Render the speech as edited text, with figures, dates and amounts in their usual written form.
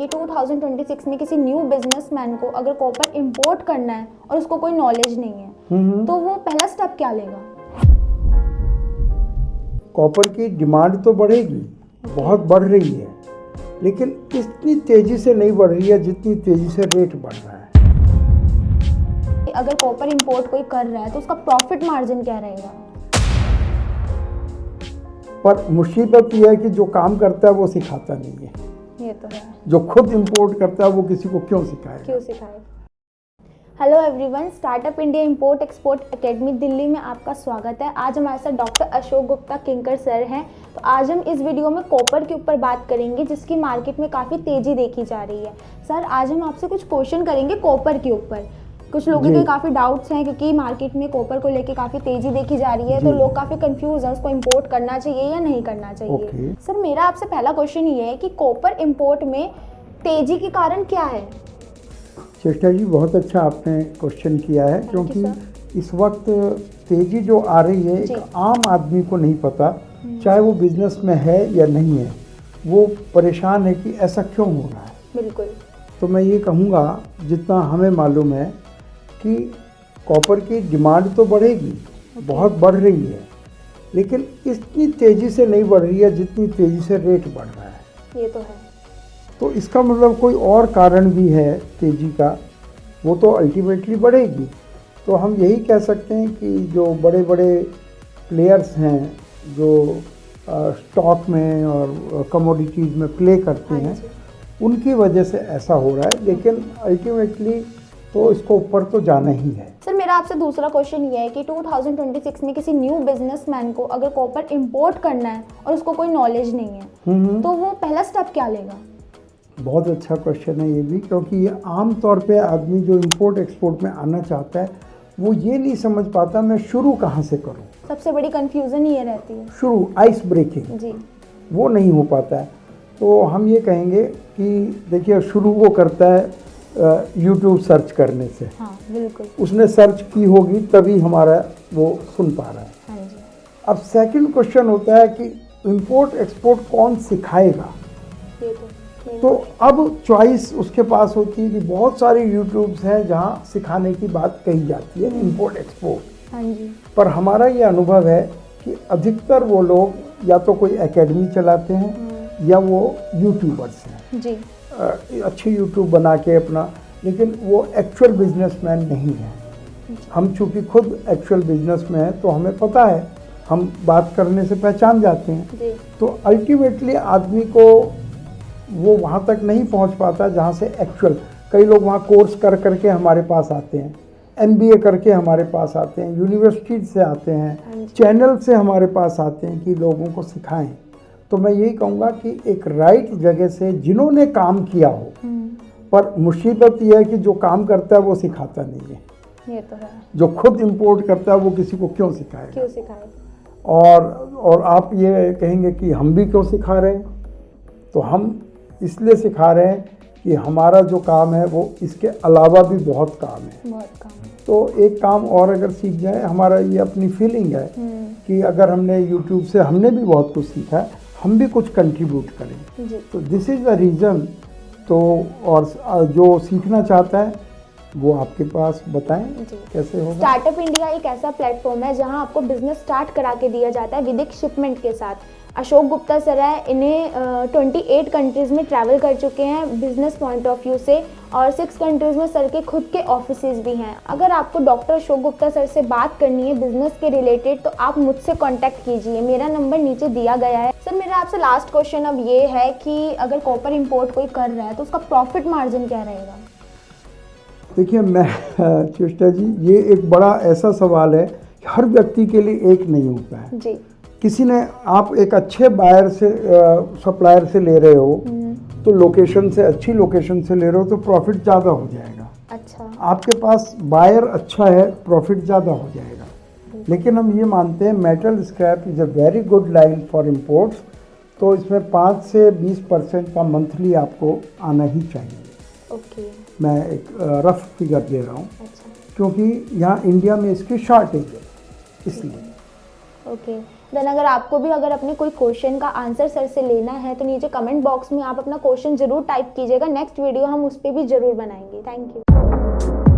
कि 2026 में किसी न्यू बिजनेसमैन को अगर कॉपर इंपोर्ट करना है और उसको कोई नॉलेज नहीं है तो वो पहला स्टेप क्या लेगा? कॉपर की डिमांड तो बढ़ेगी, बहुत बढ़ रही है, लेकिन इतनी तेजी से नहीं बढ़ रही है जितनी तेजी से रेट बढ़ रहा है। अगर कॉपर इंपोर्ट कोई कर रहा है तो उसका प्रॉफिट मार्जिन क्या रहेगा? पर मुसीबत यह है कि जो काम करता है वो सिखाता नहीं है। ये तो है। जो खुद इंपोर्ट करता है वो किसी को क्यों सिखाएगा? Hello everyone, startup India import export academy Delhi में आपका स्वागत है। आज हमारे साथ डॉक्टर अशोक गुप्ता किंकर सर हैं। तो आज हम इस वीडियो में कॉपर के ऊपर बात करेंगे जिसकी मार्केट में काफ़ी तेज़ी देखी जा रही है। सर, आज हम आपसे कुछ क्वेश्चन करेंगे कॉपर के ऊपर। कुछ लोगों के काफ़ी डाउट्स हैं क्योंकि मार्केट में कॉपर को लेके काफ़ी तेज़ी देखी जा रही है, तो लोग काफ़ी कंफ्यूज हैं उसको इंपोर्ट करना चाहिए या नहीं करना चाहिए। सर, मेरा आपसे पहला क्वेश्चन ये है कि कॉपर इंपोर्ट में तेज़ी के कारण क्या है? चेष्टा जी, बहुत अच्छा आपने क्वेश्चन किया है, क्योंकि इस वक्त तेजी जो आ रही है एक आम आदमी को नहीं पता, चाहे वो बिजनेस में है या नहीं है, वो परेशान है कि ऐसा क्यों हो रहा है। बिल्कुल। तो मैं ये कहूँगा, जितना हमें मालूम है कि कॉपर की डिमांड तो बढ़ेगी, बहुत बढ़ रही है, लेकिन इतनी तेज़ी से नहीं बढ़ रही है जितनी तेज़ी से रेट बढ़ रहा है। ये तो है। तो इसका मतलब कोई और कारण भी है तेज़ी का, वो तो अल्टीमेटली बढ़ेगी। तो हम यही कह सकते हैं कि जो बड़े बड़े प्लेयर्स हैं जो स्टॉक में और कमोडिटीज़ में प्ले करते हैं, उनकी वजह से ऐसा हो रहा है, लेकिन अल्टीमेटली तो इसको ऊपर तो जाना ही है। सर, मेरा आपसे दूसरा क्वेश्चन ये है कि 2026 में किसी न्यू बिजनेसमैन को अगर कॉपर इंपोर्ट करना है और उसको कोई नॉलेज नहीं है तो वो पहला स्टेप क्या लेगा? बहुत अच्छा क्वेश्चन है ये भी, क्योंकि ये आम तौर पे आदमी जो इंपोर्ट एक्सपोर्ट में आना चाहता है वो ये नहीं समझ पाता मैं शुरू कहाँ से करूँ। सबसे बड़ी कंफ्यूजन ये रहती है, शुरू आइस ब्रेकिंग जी, वो नहीं हो पाता है। तो हम ये कहेंगे कि देखिए, शुरू वो करता है यूट्यूब सर्च करने से। हाँ, बिल्कुल। उसने सर्च की होगी तभी हमारा वो सुन पा रहा है। हाँ जी। अब सेकंड क्वेश्चन होता है कि इंपोर्ट एक्सपोर्ट कौन सिखाएगा। तो अब चॉइस उसके पास होती है कि बहुत सारे यूट्यूब्स हैं जहाँ सिखाने की बात कही जाती है इंपोर्ट एक्सपोर्ट। हाँ जी। पर हमारा ये अनुभव है कि अधिकतर वो लोग या तो कोई एकेडमी चलाते हैं या वो यूट्यूबर्स हैं जी, अच्छे यूट्यूब बना के अपना, लेकिन वो एक्चुअल बिजनेसमैन नहीं है। हम चूँकि खुद एक्चुअल बिजनेस में हैं तो हमें पता है, हम बात करने से पहचान जाते हैं जी। तो अल्टीमेटली आदमी को वो वहाँ तक नहीं पहुँच पाता जहाँ से एक्चुअल। कई लोग वहाँ कोर्स कर करके हमारे पास आते हैं, MBA करके हमारे पास आते हैं, यूनिवर्सिटी से आते हैं, चैनल से हमारे पास आते हैं कि लोगों को सिखाएं। तो मैं यही कहूँगा कि एक राइट जगह से जिन्होंने काम किया हो, पर मुसीबत यह है कि जो काम करता है वो सिखाता नहीं है। ये तो है। जो खुद इंपोर्ट करता है वो किसी को क्यों सिखाएगा? क्यों सिखाए? और आप ये कहेंगे कि हम भी क्यों सिखा रहे हैं, तो हम इसलिए सिखा रहे हैं कि हमारा जो काम है वो इसके अलावा भी बहुत काम है। बहुत काम है। तो एक काम और अगर सीख जाए, हमारा ये अपनी फीलिंग है कि अगर हमने यूट्यूब से हमने भी बहुत कुछ सीखा है, हम भी कुछ कंट्रीब्यूट करें। तो दिस इज़ द रीज़न। तो और जो सीखना चाहता है वो आपके पास बताएं कैसे होगा। स्टार्टअप इंडिया एक ऐसा प्लेटफॉर्म है जहां आपको बिजनेस स्टार्ट करा के दिया जाता है विद शिपमेंट के साथ। अशोक गुप्ता सर है, इन्हें 28 कंट्रीज़ में ट्रैवल कर चुके हैं बिजनेस पॉइंट ऑफ व्यू से, और 6 कंट्रीज़ में सर के खुद के ऑफिसेज भी हैं। अगर आपको डॉक्टर अशोक गुप्ता सर से बात करनी है बिजनेस के रिलेटेड तो आप मुझसे कांटेक्ट कीजिए, मेरा नंबर नीचे दिया गया है। सर, मेरा आपसे लास्ट क्वेश्चन अब ये है कि अगर कॉपर इंपोर्ट कोई कर रहा है तो उसका प्रॉफिट मार्जिन क्या रहेगा? देखिए, मैं चेष्टा जी, ये एक बड़ा ऐसा सवाल है कि हर व्यक्ति के लिए एक नहीं होता है जी। किसी ने, आप एक अच्छे बायर से सप्लायर से ले रहे हो तो लोकेशन से, अच्छी लोकेशन से ले रहे हो तो प्रॉफिट ज़्यादा हो जाएगा। अच्छा। आपके पास बायर अच्छा है, प्रॉफिट ज़्यादा हो जाएगा। लेकिन हम ये मानते हैं metal scrap is a very good line for imports, तो इसमें 5 से 20% का मंथली आपको आना ही चाहिए। ओके। मैं एक रफ फिगर दे रहा हूँ। अच्छा। क्योंकि यहाँ इंडिया में इसकी शॉर्टेज है, इसलिए। ओके। देन अगर आपको भी अगर अपने कोई क्वेश्चन का आंसर सर से लेना है तो नीचे कमेंट बॉक्स में आप अपना क्वेश्चन जरूर टाइप कीजिएगा। नेक्स्ट वीडियो हम उस पर भी जरूर बनाएंगे। Thank you.